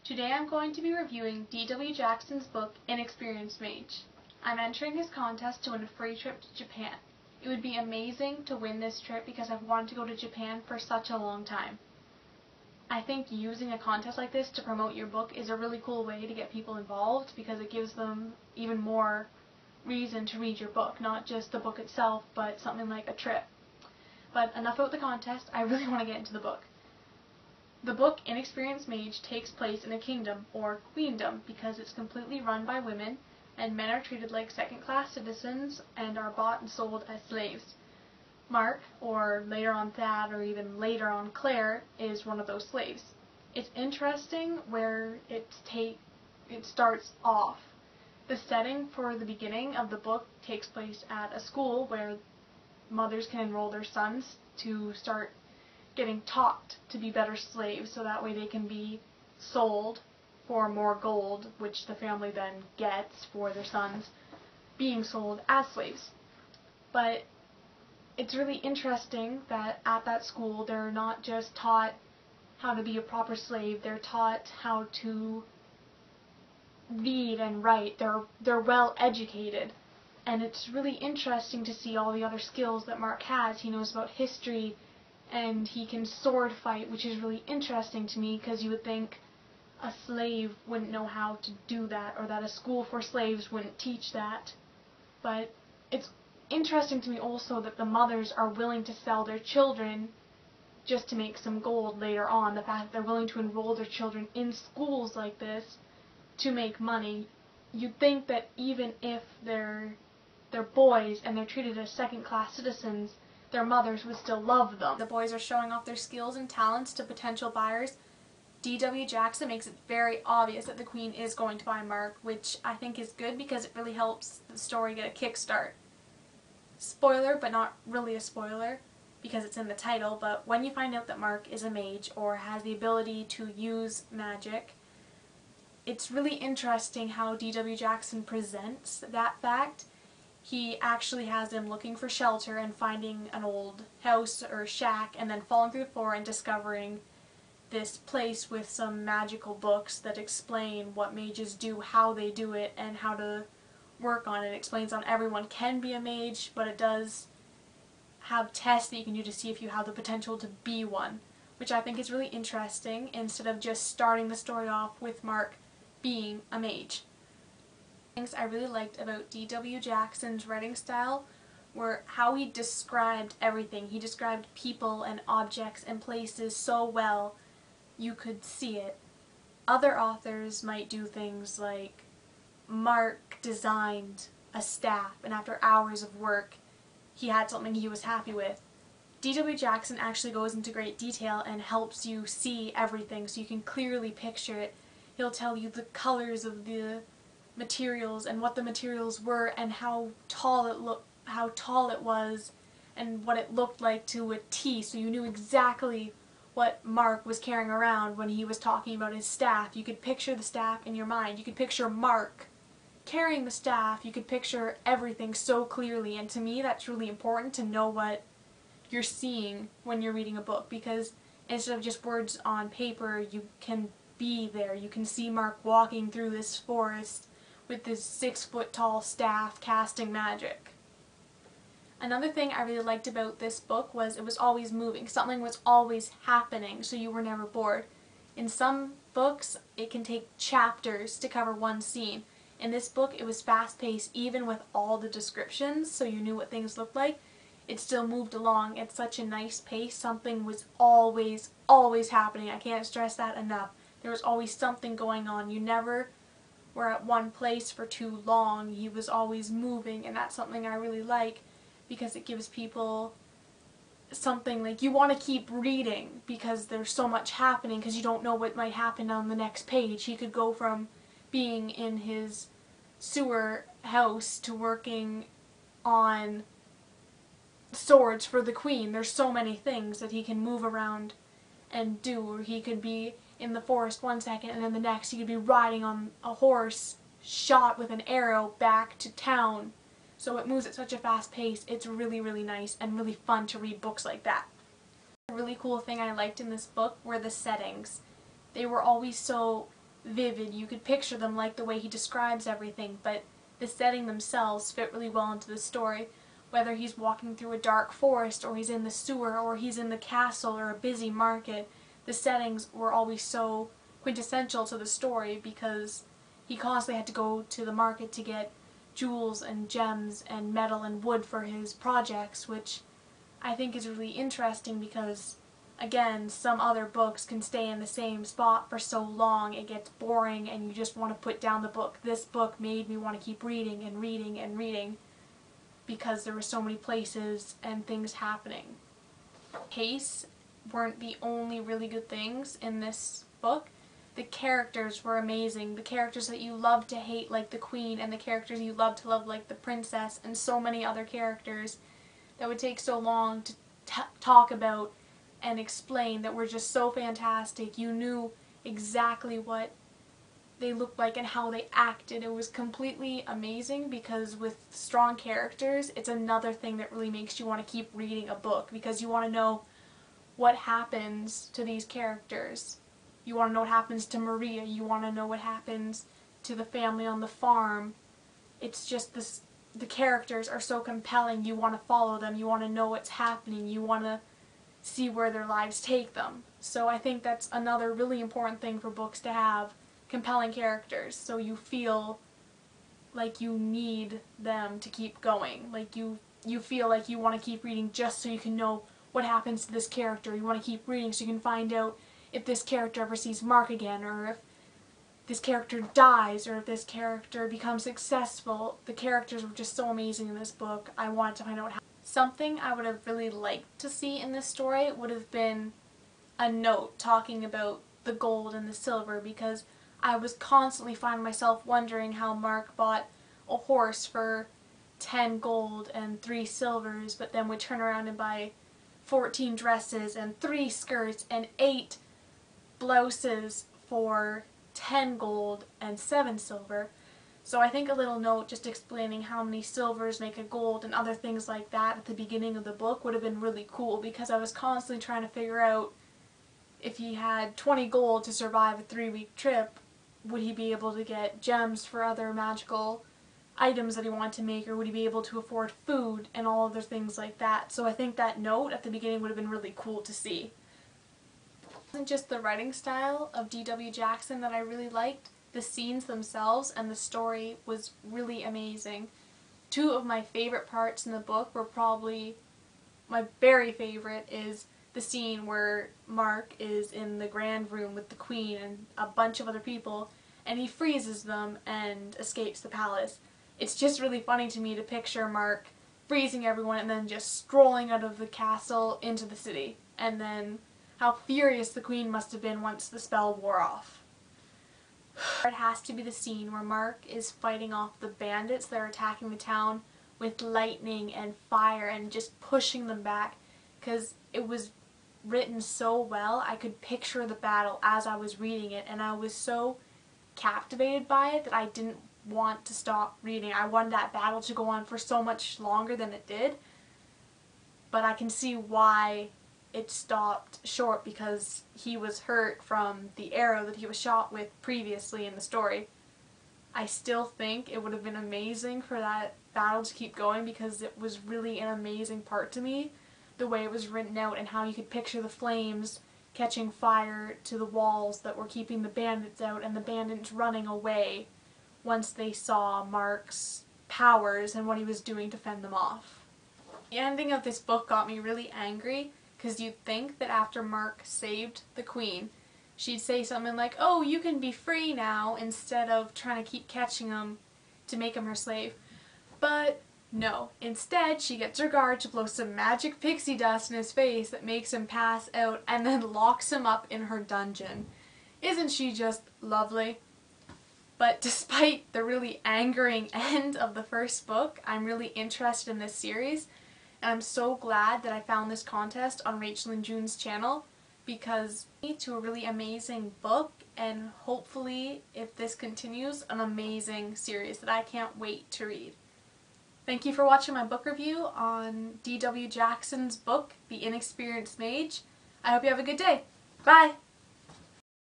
Today I'm going to be reviewing D.W. Jackson's book, Inexperienced Mage. I'm entering his contest to win a free trip to Japan. It would be amazing to win this trip because I've wanted to go to Japan for such a long time. I think using a contest like this to promote your book is a really cool way to get people involved because it gives them even more reason to read your book, not just the book itself, but something like a trip. But enough about the contest, I really want to get into the book. The book, Inexperienced Mage, takes place in a kingdom, or queendom, because it's completely run by women, and men are treated like second-class citizens and are bought and sold as slaves. Mark, or later on Thad, or even later on Claire, is one of those slaves. It's interesting where it starts off. The setting for the beginning of the book takes place at a school where mothers can enroll their sons to start getting taught to be better slaves, so that way they can be sold for more gold, which the family then gets for their sons being sold as slaves. But it's really interesting that at that school they're not just taught how to be a proper slave, they're taught how to read and write. They're well educated. And it's really interesting to see all the other skills that Mark has. He knows about history, and he can sword fight, which is really interesting to me because you would think a slave wouldn't know how to do that, or that a school for slaves wouldn't teach that. But it's interesting to me also that the mothers are willing to sell their children just to make some gold later on. The fact that they're willing to enroll their children in schools like this to make money. You'd think that even if they're boys and they're treated as second-class citizens, their mothers would still love them. The boys are showing off their skills and talents to potential buyers. D.W. Jackson makes it very obvious that the Queen is going to buy Mark, which I think is good because it really helps the story get a kickstart. Spoiler, but not really a spoiler because it's in the title, but when you find out that Mark is a mage or has the ability to use magic, it's really interesting how D.W. Jackson presents that fact. He actually has him looking for shelter and finding an old house or shack and then falling through the floor and discovering this place with some magical books that explain what mages do, how they do it, and how to work on it. It explains on everyone can be a mage, but it does have tests that you can do to see if you have the potential to be one, which I think is really interesting instead of just starting the story off with Mark being a mage. Things I really liked about D.W. Jackson's writing style were how he described everything. He described people and objects and places so well you could see it. Other authors might do things like Mark designed a staff and after hours of work he had something he was happy with. D.W. Jackson actually goes into great detail and helps you see everything so you can clearly picture it. He'll tell you the colors of the materials and what the materials were and how tall it was and what it looked like to a T, so you knew exactly what Mark was carrying around when he was talking about his staff. You could picture the staff in your mind. You could picture Mark carrying the staff. You could picture everything so clearly, and to me that's really important to know what you're seeing when you're reading a book, because instead of just words on paper, you can be there. You can see Mark walking through this forest with this 6-foot-tall staff casting magic. Another thing I really liked about this book was it was always moving. Something was always happening, so you were never bored. In some books, it can take chapters to cover one scene. In this book, it was fast-paced, even with all the descriptions, so you knew what things looked like. It still moved along at such a nice pace. Something was always happening. I can't stress that enough. There was always something going on. You never were at one place for too long. He was always moving, and that's something I really like because it gives people something like you want to keep reading because there's so much happening because you don't know what might happen on the next page. He could go from being in his sewer house to working on swords for the Queen. There's so many things that he can move around and do, or he could be in the forest one second and then the next he could be riding on a horse shot with an arrow back to town. So it moves at such a fast pace. It's really, really nice and really fun to read books like that. A really cool thing I liked in this book were the settings. They were always so vivid. You could picture them like the way he describes everything, but the setting themselves fit really well into the story. Whether he's walking through a dark forest, or he's in the sewer, or he's in the castle, or a busy market, the settings were always so quintessential to the story because he constantly had to go to the market to get jewels and gems and metal and wood for his projects, which I think is really interesting because, again, some other books can stay in the same spot for so long it gets boring and you just want to put down the book. This book made me want to keep reading and reading and reading because there were so many places and things happening. Pace weren't the only really good things in this book. The characters were amazing. The characters that you love to hate, like the queen, and the characters you love to love, like the princess, and so many other characters that would take so long to talk about and explain, that were just so fantastic. You knew exactly what they looked like and how they acted. It was completely amazing because with strong characters, it's another thing that really makes you want to keep reading a book because you want to know what happens to these characters. You want to know what happens to Maria. You want to know what happens to the family on the farm. It's just this, the characters are so compelling. You want to follow them. You want to know what's happening. You want to see where their lives take them. So I think that's another really important thing for books to have, compelling characters, so you feel like you need them to keep going. Like you feel like you want to keep reading just so you can know what happens to this character. You want to keep reading so you can find out if this character ever sees Mark again, or if this character dies, or if this character becomes successful. The characters were just so amazing in this book. I wanted to find out what happened. Something I would have really liked to see in this story would have been a note talking about the gold and the silver, because I was constantly finding myself wondering how Mark bought a horse for 10 gold and 3 silvers, but then would turn around and buy 14 dresses and 3 skirts and 8 blouses for 10 gold and 7 silver. So I think a little note just explaining how many silvers make a gold and other things like that at the beginning of the book would have been really cool, because I was constantly trying to figure out if he had 20 gold to survive a 3-week trip, would he be able to get gems for other magical items that he wanted to make, or would he be able to afford food and all other things like that. So I think that note at the beginning would have been really cool to see. It wasn't just the writing style of D.W. Jackson that I really liked. The scenes themselves and the story was really amazing. 2 of my favorite parts in the book were probably, my very favorite is the scene where Mark is in the grand room with the queen and a bunch of other people, and he freezes them and escapes the palace. It's just really funny to me to picture Mark freezing everyone and then just strolling out of the castle into the city, and then how furious the queen must have been once the spell wore off. It has to be the scene where Mark is fighting off the bandits that are attacking the town with lightning and fire and just pushing them back, because it was written so well. I could picture the battle as I was reading it, and I was so captivated by it that I didn't want to stop reading. I wanted that battle to go on for so much longer than it did, but I can see why it stopped short, because he was hurt from the arrow that he was shot with previously in the story. I still think it would have been amazing for that battle to keep going, because it was really an amazing part to me, the way it was written out and how you could picture the flames catching fire to the walls that were keeping the bandits out, and the bandits running away once they saw Mark's powers and what he was doing to fend them off. The ending of this book got me really angry, because you'd think that after Mark saved the queen, she'd say something like, "Oh, you can be free now," instead of trying to keep catching him to make him her slave. But no, instead she gets her guard to blow some magic pixie dust in his face that makes him pass out, and then locks him up in her dungeon. Isn't she just lovely? But despite the really angering end of the first book, I'm really interested in this series, and I'm so glad that I found this contest on Rachel and June's channel, because it's a really amazing book, and hopefully, if this continues, an amazing series that I can't wait to read. Thank you for watching my book review on D.W. Jackson's book, The Inexperienced Mage. I hope you have a good day. Bye!